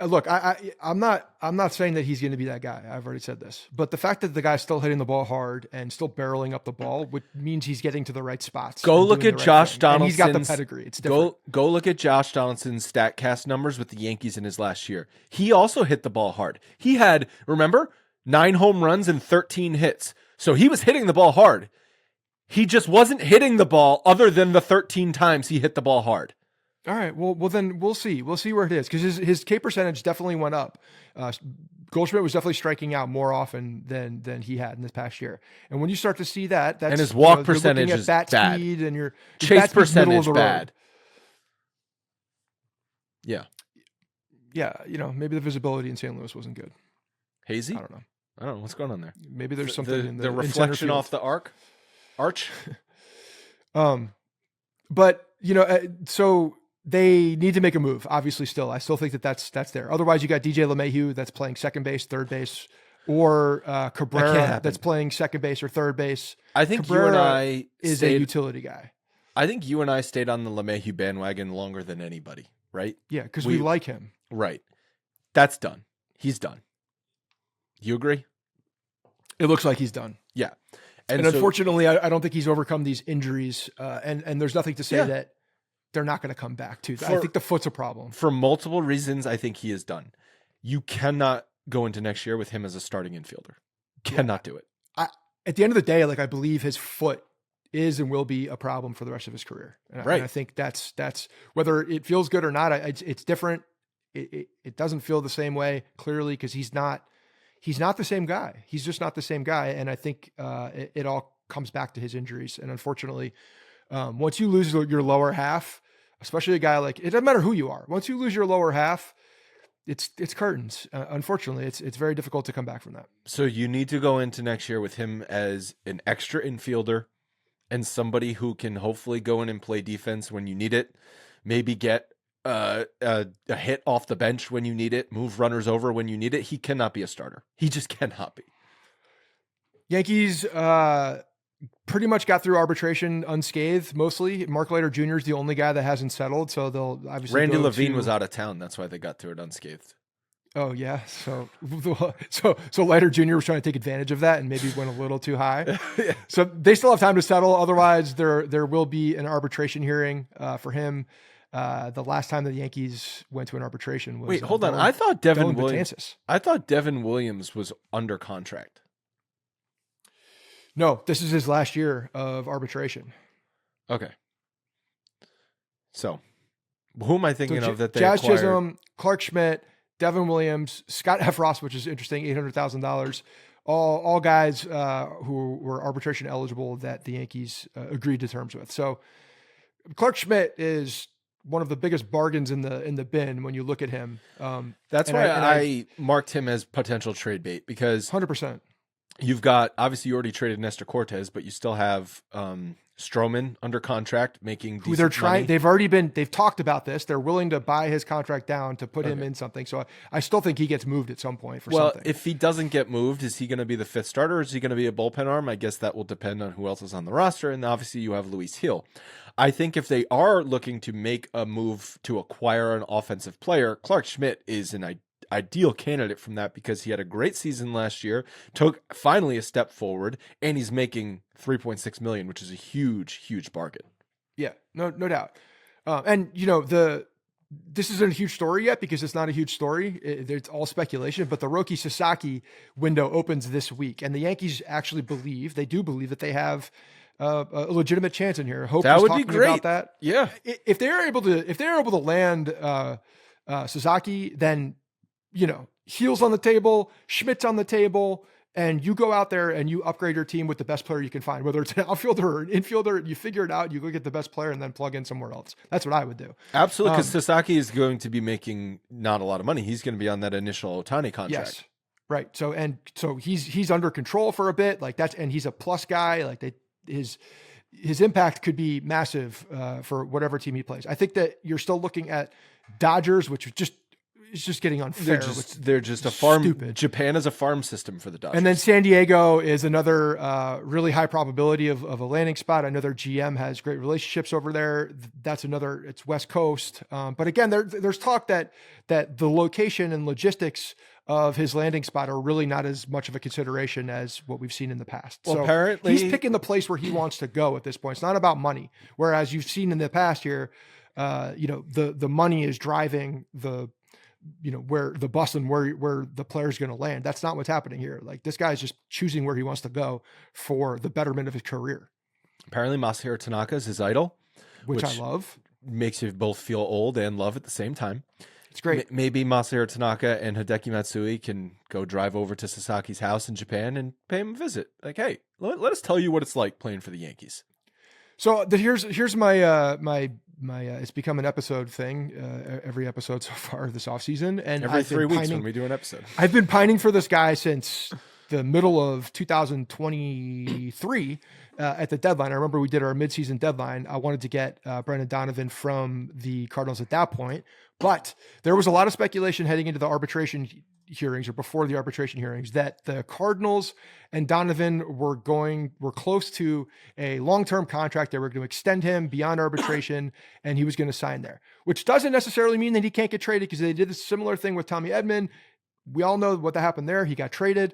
S2: Look, I'm not saying that he's going to be that guy. I've already said this. But the fact that the guy's still hitting the ball hard and still barreling up the ball, which means he's getting to the right spots.
S1: Go look at Josh Donaldson's.
S2: He's got the pedigree. It's different.
S1: Go look at Josh Donaldson's StatCast numbers with the Yankees in his last year. He also hit the ball hard. He had, remember, 9 home runs and 13 hits. So he was hitting the ball hard. He just wasn't hitting the ball other than the 13 times he hit the ball hard.
S2: All right. Well, then we'll see. We'll see where it is, because his K percentage definitely went up. Goldschmidt was definitely striking out more often than he had in this past year. And when you start to see that,
S1: and his walk percentage is
S2: bat
S1: bad.
S2: Speed and your
S1: chase percentage bad. Yeah.
S2: Yeah. Maybe the visibility in St. Louis wasn't good.
S1: Hazy?
S2: I don't know.
S1: What's going on there.
S2: Maybe there's something in
S1: the reflection off the arch.
S2: But so they need to make a move. Obviously, I still think that's there. Otherwise, you got DJ LeMahieu that's playing second base, third base, or Cabrera that's playing second base or third base.
S1: I think
S2: Cabrera
S1: you and I
S2: is a utility guy.
S1: I think you and I stayed on the LeMahieu bandwagon longer than anybody, right?
S2: Yeah, because we like him.
S1: Right. That's done. He's done. You agree?
S2: It looks like he's done.
S1: Yeah.
S2: And unfortunately, I don't think he's overcome these injuries. And there's nothing to say that they're not going to come back to. I think the foot's a problem.
S1: For multiple reasons, I think he is done. You cannot go into next year with him as a starting infielder. Cannot do it.
S2: At the end of the day, I believe his foot is and will be a problem for the rest of his career. And I think that's whether it feels good or not. It's different. It doesn't feel the same way, clearly, because he's not the same guy. He's just not the same guy. And I think it all comes back to his injuries. And unfortunately, once you lose your lower half, especially a guy it doesn't matter who you are. Once you lose your lower half, it's curtains. Unfortunately, it's very difficult to come back from that.
S1: So you need to go into next year with him as an extra infielder and somebody who can hopefully go in and play defense when you need it. Maybe get a hit off the bench when you need it, move runners over when you need it. He cannot be a starter. He just cannot be.
S2: Yankees pretty much got through arbitration unscathed, mostly. Mark Leiter Jr. is the only guy that hasn't settled, so they'll obviously
S1: Randy Levine was out of town. That's why they got through it unscathed.
S2: Oh yeah, so Leiter Jr. was trying to take advantage of that and maybe went a little too high.
S1: Yeah.
S2: So they still have time to settle. Otherwise, there will be an arbitration hearing for him. The last time the Yankees went to an arbitration was
S1: hold on. I thought Devin
S2: Williams.
S1: Williams was under contract.
S2: No, this is his last year of arbitration.
S1: Okay. So, who am I thinking of that they
S2: Jazz
S1: acquired?
S2: Chisholm, Clark Schmidt, Devin Williams, Scott Efros, which is interesting, $800,000. All guys who were arbitration eligible that the Yankees agreed to terms with. So, Clark Schmidt is one of the biggest bargains in the bin when you look at him.
S1: That's why I marked him as potential trade bait, because
S2: 100%.
S1: You've got, obviously you already traded Nestor Cortez, but you still have Stroman under contract making decent
S2: who they're trying.
S1: money.
S2: They've talked about this. They're willing to buy his contract down to put him in something. So I still think he gets moved at some point for something.
S1: Well, if he doesn't get moved, is he going to be the fifth starter or is he going to be a bullpen arm? I guess that will depend on who else is on the roster. And obviously you have Luis Hill. I think if they are looking to make a move to acquire an offensive player, Clark Schmidt is an ideal candidate from that, because he had a great season last year, took finally a step forward, and he's making $3.6 million, which is a huge bargain.
S2: Yeah, no doubt. And this isn't a huge story yet because it's not a huge story. It's all speculation, but the Roki Sasaki window opens this week, and the Yankees actually believe that they have a legitimate chance in here. Hope
S1: that
S2: was
S1: would be
S2: talking
S1: great.
S2: About that.
S1: Yeah,
S2: if they're able to land Sasaki, then Heal's on the table, Schmidt's on the table, and you go out there and you upgrade your team with the best player you can find, whether it's an outfielder or an infielder. You figure it out. You go get the best player and then plug in somewhere else. That's what I would do.
S1: Absolutely, because Sasaki is going to be making not a lot of money. He's going to be on that initial Ohtani contract.
S2: Yes, right. So he's under control for a bit, like that's, and he's a plus guy. Like his impact could be massive for whatever team he plays. I think that you're still looking at Dodgers, which is just getting unfair.
S1: They're just a farm.
S2: Stupid.
S1: Japan is a farm system for the Dodgers.
S2: And then San Diego is another really high probability of a landing spot. I know their GM has great relationships over there. That's another, it's West Coast. But again, there's talk that the location and logistics of his landing spot are really not as much of a consideration as what we've seen in the past.
S1: Well,
S2: so
S1: apparently
S2: he's picking the place where he wants to go at this point. It's not about money. Whereas you've seen in the past here, the money is driving where the bus and where the player's going to land. That's not what's happening here. Like this guy's just choosing where he wants to go for the betterment of his career.
S1: Apparently Masahiro Tanaka is his idol,
S2: which I love.
S1: Makes you both feel old and love at the same time.
S2: It's great.
S1: Maybe Masahiro Tanaka and Hideki Matsui can go drive over to Sasaki's house in Japan and pay him a visit. Like, hey, let us tell you what it's like playing for the Yankees.
S2: So here's my it's become an episode thing, every episode so far this offseason. And
S1: every 3 weeks when we do an episode.
S2: I've been pining for this guy since the middle of 2023 at the deadline. I remember we did our midseason deadline. I wanted to get Brendan Donovan from the Cardinals at that point, but there was a lot of speculation heading into the arbitration hearings or before the arbitration hearings that the Cardinals and Donovan were close to a long-term contract. They were going to extend him beyond arbitration and he was going to sign there, which doesn't necessarily mean that he can't get traded because they did a similar thing with Tommy Edman. We all know what happened there. He got traded.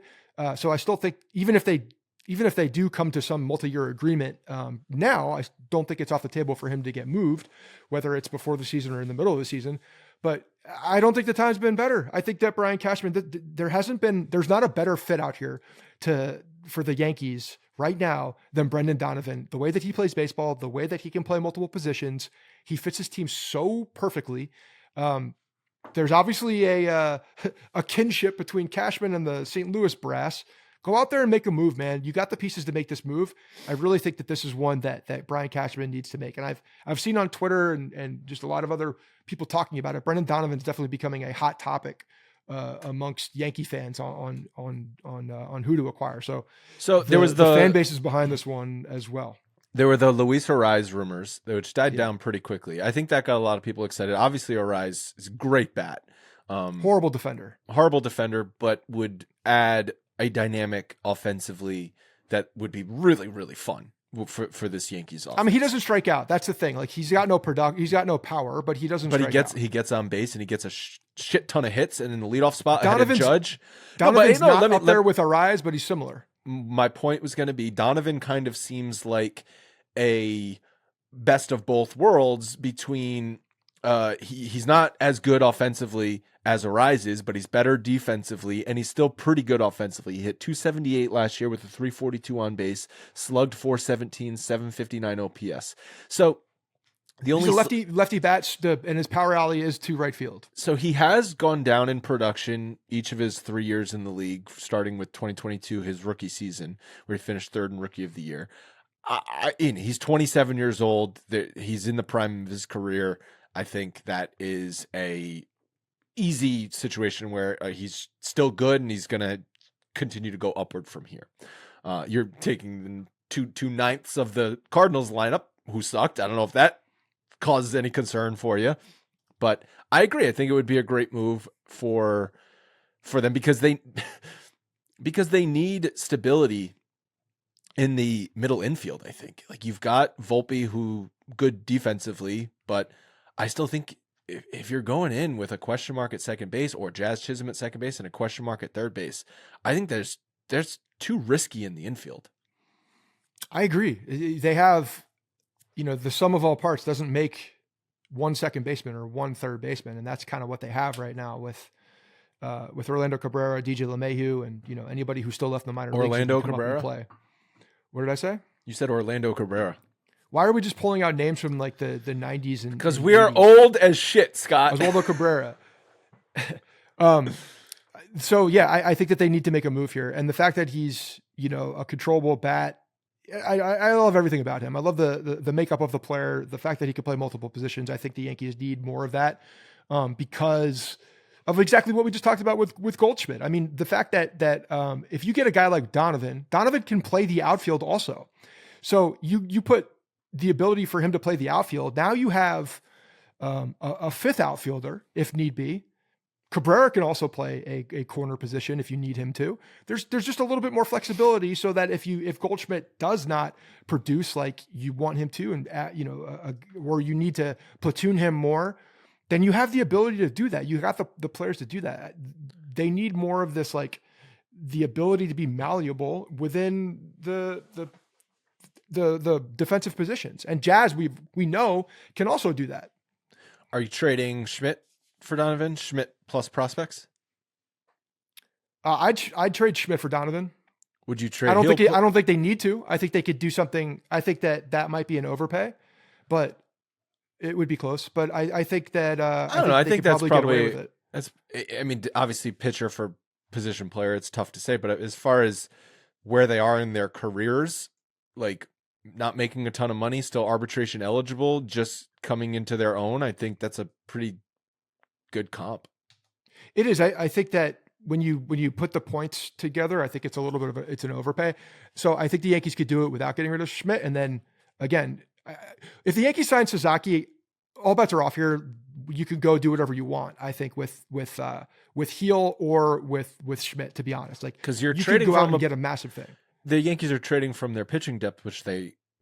S2: So I still think even if they do come to some multi-year agreement now, I don't think it's off the table for him to get moved, whether it's before the season or in the middle of the season. But I don't think the time's been better. I think that Brian Cashman, there's not a better fit out here for the Yankees right now than Brendan Donovan. The way that he plays baseball, the way that he can play multiple positions, he fits his team so perfectly. There's obviously a kinship between Cashman and the St. Louis brass. Go out there and make a move, man. You got the pieces to make this move. I really think that this is one that Brian Cashman needs to make. And I've seen on Twitter and just a lot of other people talking about it. Brendan Donovan's definitely becoming a hot topic amongst Yankee fans on who to acquire. So there was the fan bases behind this one as well.
S1: There were the Luis Ariz rumors, which died down pretty quickly. I think that got a lot of people excited. Obviously, Ariz is a great bat.
S2: Horrible defender,
S1: but would add a dynamic offensively that would be really, really fun for this Yankees offense.
S2: I mean, he doesn't strike out. That's the thing. Like he's got no he's got no power, but he doesn't. But
S1: he gets on base and he gets a shit ton of hits and in the leadoff spot ahead of Judge.
S2: Donovan's not up there with Ariz, but he's similar.
S1: My point was going to be Donovan kind of seems like a best of both worlds between he's not as good offensively as Ariz is, but he's better defensively, and he's still pretty good offensively. He hit 278 last year with a 342 on base, slugged 417, 759 OPS. So he's
S2: a lefty bat, and his power alley is to right field.
S1: So he has gone down in production each of his 3 years in the league, starting with 2022, his rookie season, where he finished third in Rookie of the Year. He's 27 years old. He's in the prime of his career. I think that is a easy situation where he's still good and he's going to continue to go upward from here. You're taking the two ninths of the Cardinals lineup, who sucked. I don't know if that causes any concern for you, but I agree. I think it would be a great move for them because they need stability in the middle infield. I think like you've got Volpe, who good defensively, but I still think if you're going in with a question mark at second base or Jazz Chisholm at second base and a question mark at third base, I think there's too risky in the infield.
S2: I agree. They have, the sum of all parts doesn't make one second baseman or one third baseman. And that's kind of what they have right now with Orlando Cabrera, DJ LeMahieu, and, anybody who's still left in the minor leagues.
S1: Orlando Cabrera?
S2: Play. What did I say?
S1: You said Orlando Cabrera.
S2: Why are we just pulling out names from like the 90s? And
S1: because we are old as shit, Scott.
S2: Oswaldo Cabrera. So yeah, I think that they need to make a move here. And the fact that he's, a controllable bat, I love everything about him. I love the makeup of the player, the fact that he can play multiple positions. I think the Yankees need more of that because of exactly what we just talked about with Goldschmidt. I mean, the fact that if you get a guy like Donovan can play the outfield also. So you put the ability for him to play the outfield. Now you have a fifth outfielder if need be. Cabrera can also play a corner position if you need him to. There's just a little bit more flexibility so that if Goldschmidt does not produce like you want him to, and or you need to platoon him more, then you have the ability to do that. You got the players to do that. They need more of this, like the ability to be malleable within the defensive positions. And Jazz, we know, can also do that.
S1: Are you trading Schmidt for Donovan? Schmidt plus prospects?
S2: I'd trade Schmidt for Donovan.
S1: Would you trade?
S2: I don't think they need to. I think they could do something. I think that might be an overpay, but it would be close. But I think that
S1: I don't know. I think that's
S2: get away with it.
S1: That's. I mean, obviously, pitcher for position player, it's tough to say. But as far as where they are in their careers, like not making a ton of money, still arbitration eligible, just coming into their own, I think that's a pretty good comp.
S2: It is. I think that when you put the points together, I think it's a little bit of it's an overpay. So I think the Yankees could do it without getting rid of Schmidt. And then again, if the Yankees sign Sasaki, all bets are off here. You can go do whatever you want. I think with Heel or with Schmidt, to be honest, like
S1: because you
S2: trading go out and get a massive thing.
S1: The Yankees are trading from their pitching depth, which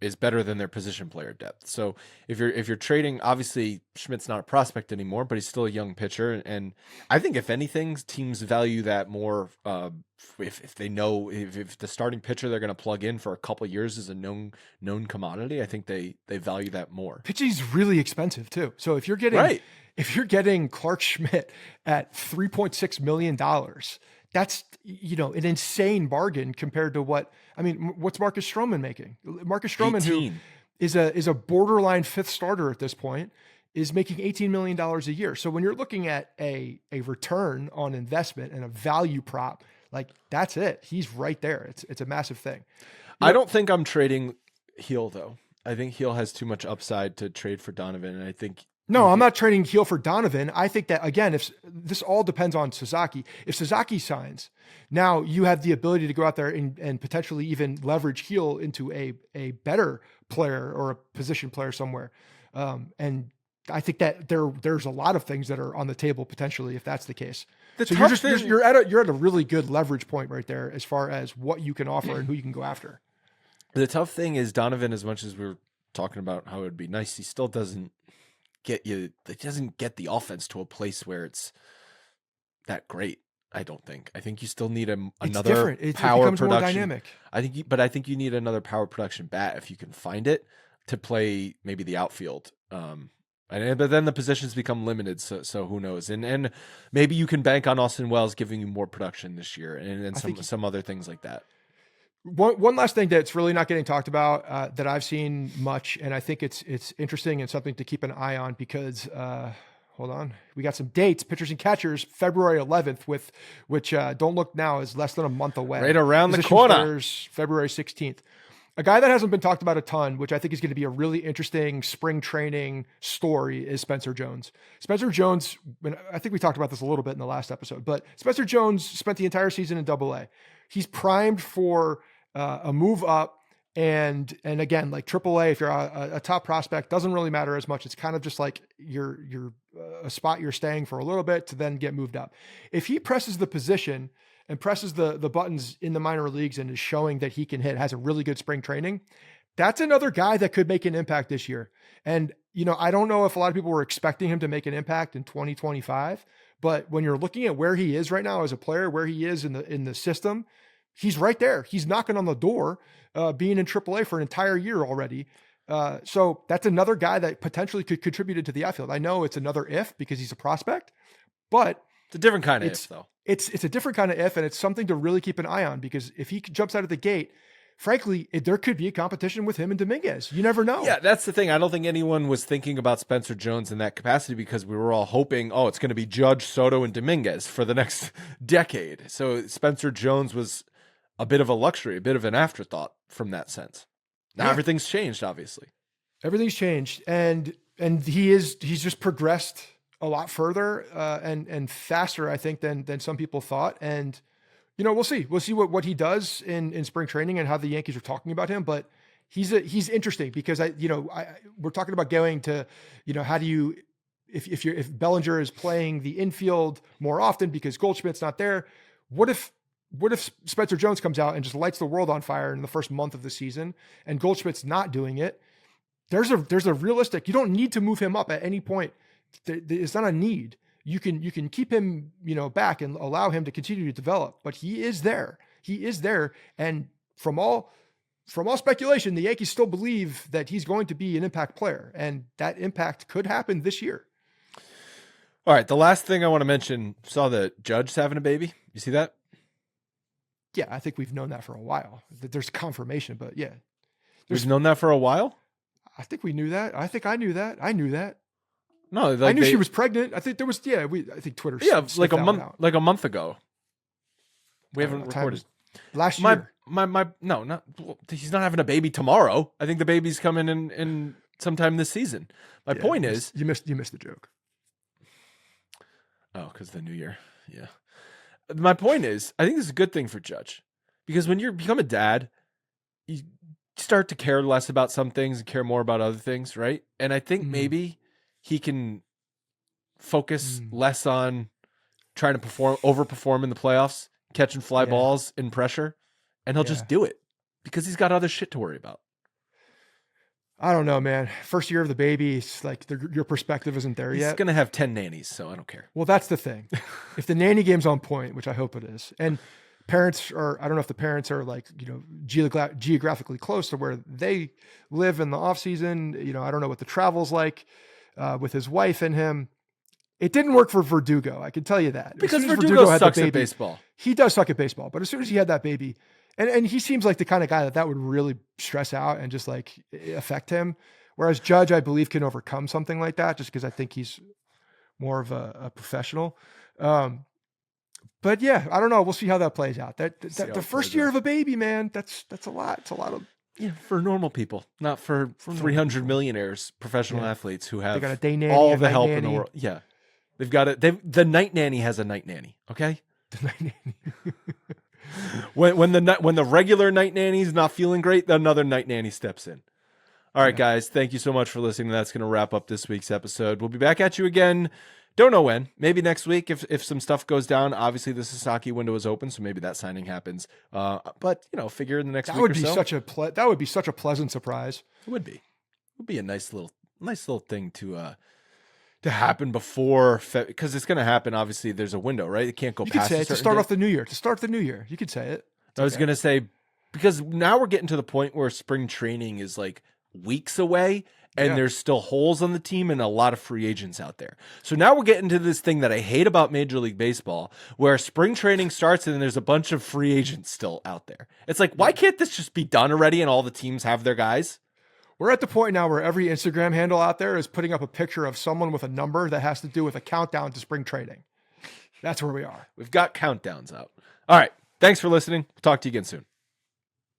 S1: is better than their position player depth. So if you're trading, obviously Schmidt's not a prospect anymore, but he's still a young pitcher. And I think if anything, teams value that more. If they know if the starting pitcher they're going to plug in for a couple of years is a known commodity, I think they value that more.
S2: Pitching's really expensive too. So if you're getting Clark Schmidt at $3.6 million, that's an insane bargain compared to what's Marcus Stroman making? Marcus Stroman, 18. Who is a borderline fifth starter at this point, is making $18 million a year. So when you're looking at a return on investment and a value prop, like that's it. He's right there. It's a massive thing.
S1: I don't think I'm trading Heel though. I think Heel has too much upside to trade for Donovan, and I think.
S2: No, I'm not trading Heel for Donovan. I think that, again, if this all depends on Sasaki. If Sasaki signs, now you have the ability to go out there and potentially even leverage Heel into a better player or a position player somewhere. And I think that there's a lot of things that are on the table potentially if that's the case. You're at a really good leverage point right there as far as what you can offer and who you can go after.
S1: The tough thing is Donovan, as much as we were talking about how it would be nice, he still doesn't get the offense to a place where it's that great. I don't think. I think you still need another power production. More dynamic. I think you need another power production bat if you can find it to play maybe the outfield. But then the positions become limited. So who knows? And maybe you can bank on Austin Wells giving you more production this year, and some other things like that.
S2: One last thing that's really not getting talked about that I've seen much, and I think it's interesting and something to keep an eye on because hold on, we got some dates, pitchers and catchers, February 11th, which don't look now is less than a month away.
S1: Right around the corner.
S2: Players, February 16th. A guy that hasn't been talked about a ton, which I think is going to be a really interesting spring training story, is Spencer Jones. Spencer Jones, I think we talked about this a little bit in the last episode, but Spencer Jones spent the entire season in AA. He's primed for a move up, and again, like AAA, if you're a top prospect, doesn't really matter as much. It's kind of just like you're a spot you're staying for a little bit to then get moved up. If he presses the position and presses the buttons in the minor leagues and is showing that he can hit, has a really good spring training, that's another guy that could make an impact this year. And I don't know if a lot of people were expecting him to make an impact in 2025, but when you're looking at where he is right now as a player, where he is in the system, he's right there. He's knocking on the door, being in AAA for an entire year already. So that's another guy that potentially could contribute to the outfield. I know it's another if because he's a prospect, but
S1: it's a different kind of if though.
S2: It's a different kind of if, and it's something to really keep an eye on because if he jumps out of the gate, frankly, there could be a competition with him and Dominguez. You never know.
S1: Yeah, that's the thing. I don't think anyone was thinking about Spencer Jones in that capacity because we were all hoping, oh, it's going to be Judge, Soto, and Dominguez for the next decade. So Spencer Jones was a bit of a luxury, a bit of an afterthought from that sense. Now everything's changed, obviously.
S2: Everything's changed, and he's just progressed a lot further and faster, I think, than some people thought. And we'll see what he does in spring training and how the Yankees are talking about him. But he's interesting because we're talking about going to, how do you, if Bellinger is playing the infield more often because Goldschmidt's not there, what if Spencer Jones comes out and just lights the world on fire in the first month of the season and Goldschmidt's not doing it? There's a realistic, you don't need to move him up at any point. It's not a need. You can keep him, back and allow him to continue to develop, but he is there. And from all speculation, the Yankees still believe that he's going to be an impact player, and that impact could happen this year.
S1: All right. The last thing I want to mention, saw that Judge's having a baby. You see that?
S2: Yeah. I think we've known that for a while. There's confirmation, but yeah.
S1: We've known that for a while?
S2: I think we knew that. I think I knew that. I knew that.
S1: No,
S2: I knew she was pregnant. I think there was, I think Twitter.
S1: Yeah, like a month ago. We haven't recorded.
S2: Last year.
S1: No, he's not having a baby tomorrow. I think the baby's coming in sometime this season. My point is.
S2: You missed the joke.
S1: Oh, because the new year. Yeah. My point is, I think this is a good thing for Judge. Because when you become a dad, you start to care less about some things and care more about other things, right? And I think maybe he can focus less on trying to overperform in the playoffs, catching fly balls in pressure, and he'll just do it because he's got other shit to worry about.
S2: I don't know, man. First year of the baby, it's like your perspective isn't there yet.
S1: He's going to have 10 nannies, so I don't care.
S2: Well, that's the thing. If the nanny game's on point, which I hope it is, and parents are, I don't know if the parents are like, geographically close to where they live in the off season. I don't know what the travel's like with his wife and him. It didn't work for Verdugo. I can tell you that.
S1: Because Verdugo sucks at baseball.
S2: He does suck at baseball, but as soon as he had that baby, and he seems like the kind of guy that would really stress out and just like affect him. Whereas Judge, I believe, can overcome something like that just because I think he's more of a professional. But yeah, I don't know. We'll see how that plays out. The first year of a baby, man, that's a lot. It's a lot of
S1: for normal people, not for 300 millionaires, professional athletes who have
S2: got a day nanny,
S1: all the help in the world. Yeah, they've got it. The night nanny has a night nanny. Okay,
S2: the night nanny.
S1: when the regular night nanny's not feeling great, another night nanny steps in. All right, guys, thank you so much for listening. That's going to wrap up this week's episode. We'll be back at you again. Don't know when. Maybe next week if some stuff goes down. Obviously, the Sasaki window is open, so maybe that signing happens. But figure in the next week or so.
S2: That would be such a pleasant surprise.
S1: It would be. It would be a nice little thing to happen before, because it's going to happen. Obviously, there's a window, right? It can't go past.
S2: You could say it to start off the new year. To start the new year, you could say it.
S1: I was going to say, because now we're getting to the point where spring training is like weeks away. And there's still holes on the team and a lot of free agents out there. So now we're getting to this thing that I hate about Major League Baseball, where spring training starts and then there's a bunch of free agents still out there. It's like, why can't this just be done already and all the teams have their guys?
S2: We're at the point now where every Instagram handle out there is putting up a picture of someone with a number that has to do with a countdown to spring training. That's where we are.
S1: We've got countdowns out. All right. Thanks for listening. We'll talk to you again soon.